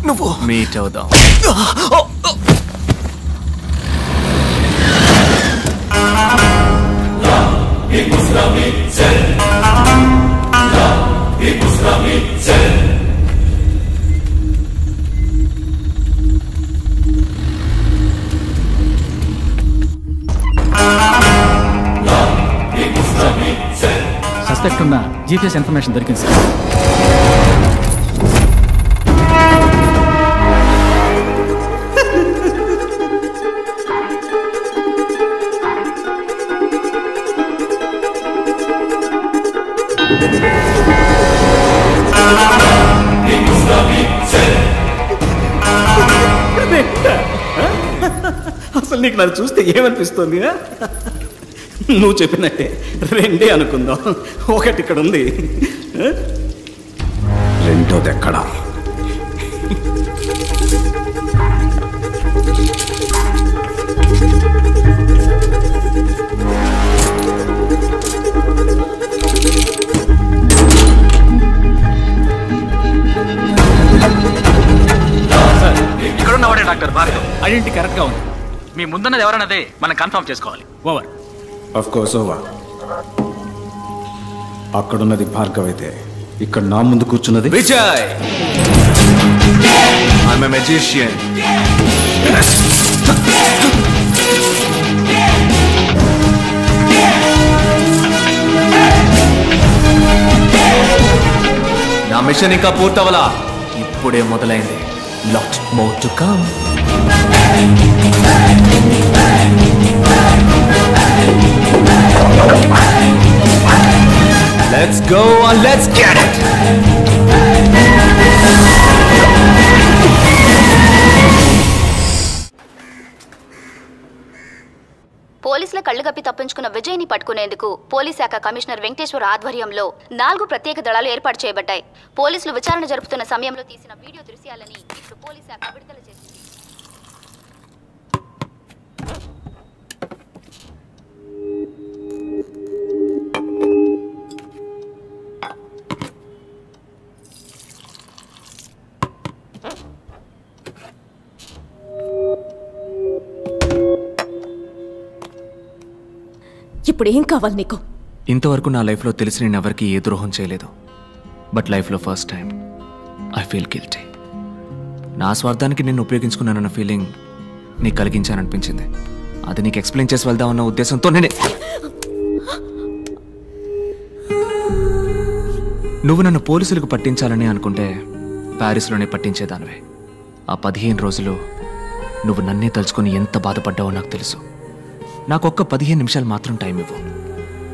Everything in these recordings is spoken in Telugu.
నువ్వు మీట్ అవుదాం. సస్పెక్ట్ ఉన్న జీపీఎస్ ఇన్ఫర్మేషన్ దొరికింది సార్. అసలు నీకు నన్ను చూస్తే ఏమనిపిస్తుంది? నువ్వు చెప్పినట్టే రెండే అనుకుందాం. ఒకటి ఇక్కడ ఉంది, రెండోది ఎక్కడా? ఇక్కడున్నవాడే డాక్టర్ భార్గవ్. ఐడెంటిటీ కరెక్ట్ గా ఉంది. మీ ముందున్నది ఎవరన్నదే మనం కన్ఫర్మ్ చేసుకోవాలి. ఓవర్. Of course over. అక్కడున్నది భార్గవ్ అయితే ఇక్కడ నా ముందు కూర్చున్నది విజయ్. I'm a magician. నా మిషన్ ఇంకా పూర్తవలా, ఇప్పుడే మొదలైంది. Lot more to come. Let's go and let's get it. పోలీసుల కళ్లు కప్పి తప్పించుకున్న విజయ్ని పట్టుకునేందుకు పోలీస్ శాఖ కమిషనర్ వెంకటేశ్వర ఆధ్వర్యంలో 4 ప్రత్యేక దళాలు ఏర్పాటు చేయబడ్డాయి. పోలీసులు విచారణ జరుపుతున్న సమయంలో తీసిన వీడియో దృశ్యాలని ఇప్పుడు పోలీస్ శాఖ విడుదల చేసింది. ఇప్పుడు ఏం కావాలి నీకు? ఇంతవరకు నా లైఫ్లో తెలిసి నేను ఎవరికి ఏ ద్రోహం చేయలేదు. బట్ లైఫ్లో first time I feel guilty. నా స్వార్థానికి నేను ఉపయోగించుకున్నానన్న ఫీలింగ్ నీకు కలిగించాననిపించింది. అది నీకు ఎక్స్ప్లెయిన్ చేసి వెళ్దామన్న ఉద్దేశంతో నువ్వు నన్ను పోలీసులకు పట్టించాలని అనుకుంటే ప్యారిస్లోనే పట్టించేదానివే. ఆ 15 రోజులు నువ్వు నన్నే తలుచుకొని ఎంత బాధపడ్డావో నాకు తెలుసు. నాకు ఒక్క 15 నిమిషాలు మాత్రం టైం ఇవ్వు.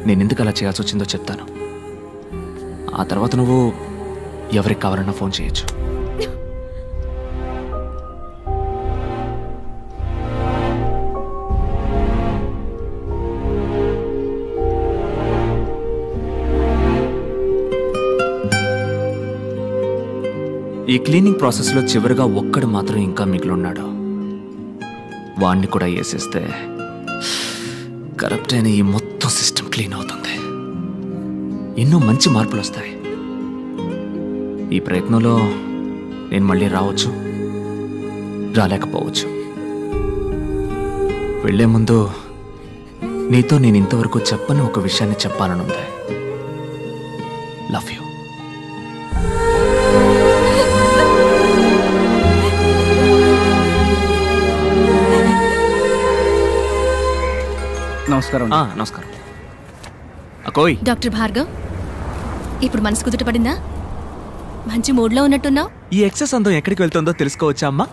నేను ఎందుకు అలా చేయాల్సి వచ్చిందో చెప్తాను. ఆ తర్వాత నువ్వు ఎవరికి కావాలన్నా ఫోన్ చేయొచ్చు. ఈ క్లీనింగ్ ప్రాసెస్లో చివరిగా ఒక్కడు మాత్రం ఇంకా మిగిలిన్నాడు. వాణ్ణి కూడా వేసేస్తే కరప్ట్ అయిన ఈ మొత్తం సిస్టమ్ క్లీన్ అవుతుంది. ఎన్నో మంచి మార్పులు వస్తాయి. ఈ ప్రయత్నంలో నేను మళ్ళీ రావచ్చు, రాలేకపోవచ్చు. వెళ్లే ముందు నీతో నేను ఇంతవరకు చెప్పని ఒక విషయాన్ని చెప్పాలనుంది. Love you. నమస్కారం. నమస్కారం. అకోయ్. డాక్టర్ భార్గవ్, ఇప్పుడు మనసు కుదుటపడిందా? మంచి మూడ్లో ఉన్నట్టున్నావు. ఈ ఎక్సెస్ అందం ఎక్కడికి వెళ్తుందో తెలుసుకోవచ్చా అమ్మా?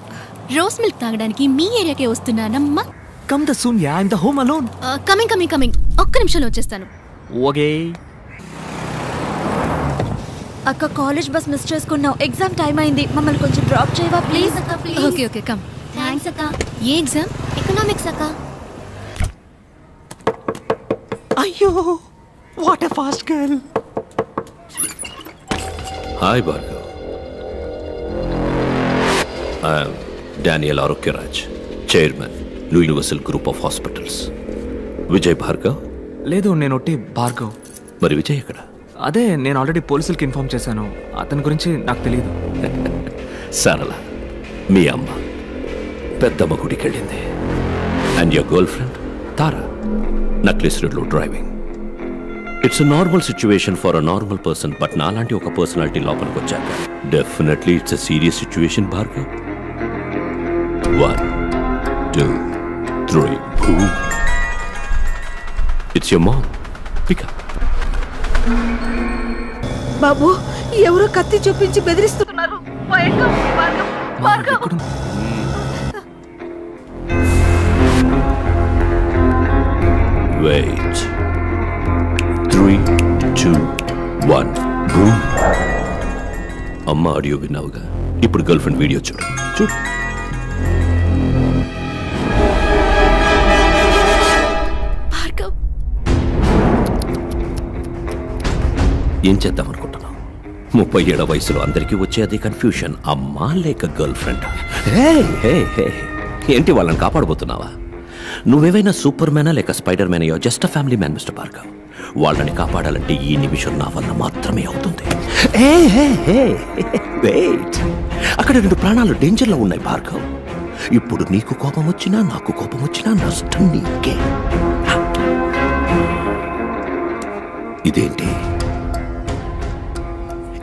రోజ్ మిల్క్ తాగడానికి మీ ఏరియాకే వస్తున్నానమ్మా. Come the soon ya, I am the home alone. Coming. ఒక్క నిమిషంలో వచ్చేస్తాను. ఓకే. అక్క, కాలేజ్ బస్ మిస్ చేసుకున్నావు. ఎగ్జామ్ టైం అయింది. మమ్మల్ని కొంచెం డ్రాప్ చేయవా ప్లీజ్? Okay come. థాంక్స్ అక్క. ఏ ఎగ్జామ్? ఎకనామిక్స్ అక్క. అయ్యో, what a fast girl. Hi Bhargav. I am Daniel Arokyaraj, Chairman, Louis Universal Group of Hospitals. Vijay Bhargav? లేదు, నేను ఒట్టి భార్గవ్. మరి విజయ్ ఎక్కడ? అదే నేను ఆల్రెడీ పోలీసులకి ఇన్ఫార్మ్ చేశాను. అతని గురించి నాకు తెలియదు. సరళ, మీ అమ్మ పెద్దమ్మ గుడికి వెళ్ళింది. And your girlfriend Tara necklace రోడ్లో driving. It's a normal situation for a normal person. But నాలాంటి ఒక పర్సనాలిటీ లోపలికి వచ్చాక definitely it's a serious situation Bhargav. 1 2 3 boom. It's your mom. Pick up. బాబు, ఎవరో కత్తి చూపించి బెదిరిస్తున్నారు. Wait. 3 2 1 boom. అమ్మ ఆడియో విన్నావుగా, ఇప్పుడు గర్ల్ ఫ్రెండ్ వీడియో చూడు. ఏం చేద్దాం అనుకుంటున్నావు? 37 వయసులో అందరికీ వచ్చే అదే కన్ఫ్యూషన్. అమ్మా లేక గర్ల్ ఫ్రెండ్? ఏంటి వాళ్ళని కాపాడబోతున్నావా? నువ్వేవైనా సూపర్ మ్యానా లేక స్పైడర్ మ్యాన్? యో just a family man mister Bhargav. వాళ్ళని కాపాడాలంటే ఈ నిమిషం నా వల్ల మాత్రమే అవుతుంది. అక్కడ 2 ప్రాణాలు డేంజర్లో ఉన్నాయి భార్గవ్. ఇప్పుడు నీకు కోపం వచ్చినా నాకు కోపం వచ్చినా నష్టం నీకే. ఇదేంటి?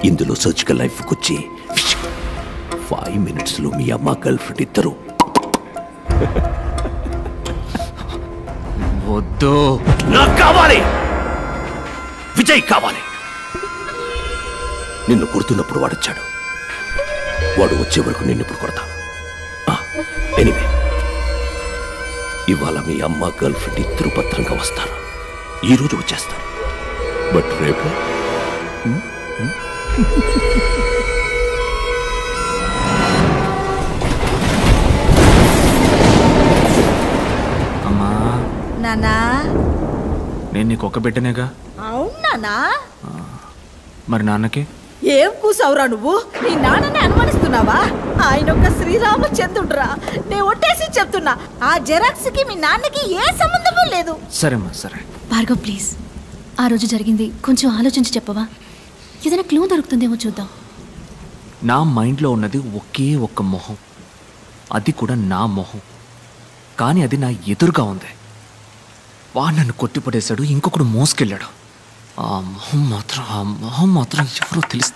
ఇందులో సర్జికల్ లైఫ్కి వచ్చి 5 minutesలో మీ అమ్మ గర్ల్ ఫ్రెండ్ ఇద్దరు. వద్దు, నాకు కావాలి, విజయ్ కావాలి. నిన్ను కొడుతున్నప్పుడు వాడొచ్చాడు. వాడు వచ్చే వరకు నిన్ను ఇప్పుడు కొడతాను. ఎనీవే, ఇవాళ మీ అమ్మ గర్ల్ ఫ్రెండ్ ఇద్దరు భద్రంగా వస్తారు. ఈరోజు వచ్చేస్తారు. బట్ రేపు అమ్మా. నానా, నేను నీకు ఒక బిడ్డనేగా. అవునా? మరి నాన్నకి ఏం కూసావురా నువ్వు? నీ నాన్నని అనుమానిస్తున్నావా? ఆయన ఒక శ్రీరామచంద్రుడురా. నేను ఒట్టేసి చెప్తున్నా, ఆ జెరాక్స్ కి మీ నాన్నకి ఏ సంబంధము లేదు. సరేమ్మా, సరే. భార్గవ్ ప్లీజ్, ఆ రోజు జరిగింది కొంచెం ఆలోచించి చెప్పవా? ఏదైనా క్లూ దొరుకుతుందేమో చూద్దాం. నా మైండ్లో ఉన్నది ఒకే ఒక్క మొహం, అది కూడా నా మొహం. కానీ అది నా ఎదురుగా ఉంది. వాడు నన్ను కొట్టిపడేశాడు, ఇంకొకడు మోసుకెళ్ళాడు. ఆ మొహం మాత్రం ఎవరో తెలుసు.